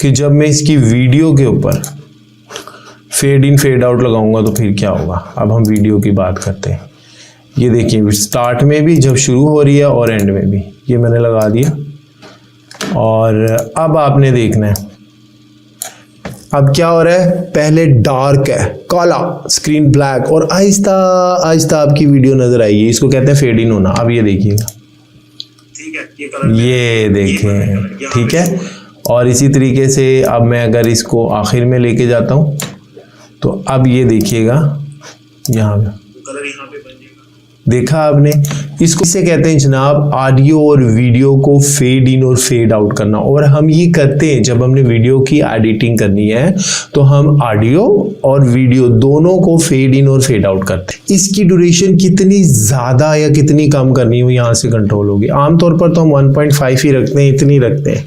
कि जब मैं इसकी वीडियो के ऊपर फेड इन फेड आउट लगाऊंगा तो फिर क्या होगा। अब हम वीडियो की बात करते हैं। ये देखिए स्टार्ट में भी जब शुरू हो रही है और एंड में भी, ये मैंने लगा दिया। और अब आपने देखना है अब क्या हो रहा है। पहले डार्क है, काला, स्क्रीन ब्लैक, और आहिस्ता आहिस्ता आपकी वीडियो नजर आएगी। इसको कहते हैं फेड इन होना। अब ये देखिएगा, ठीक है, ये कलर ये देखें, ठीक है। और इसी तरीके से अब मैं अगर इसको आखिर में लेके जाता हूँ तो अब ये देखिएगा यहाँ पे कलर यहाँ पे बन जाएगा। देखा आपने। इसको इसे कहते हैं जनाब ऑडियो और वीडियो को फेड इन और फेड आउट करना। और हम ये करते हैं जब हमने वीडियो की एडिटिंग करनी है तो हम ऑडियो और वीडियो दोनों को फेड इन और फेड आउट करते हैं। इसकी ड्यूरेशन कितनी ज़्यादा या कितनी कम करनी हो यहाँ से कंट्रोल होगी। आमतौर पर तो हम 1.5 ही रखते हैं, इतनी रखते हैं।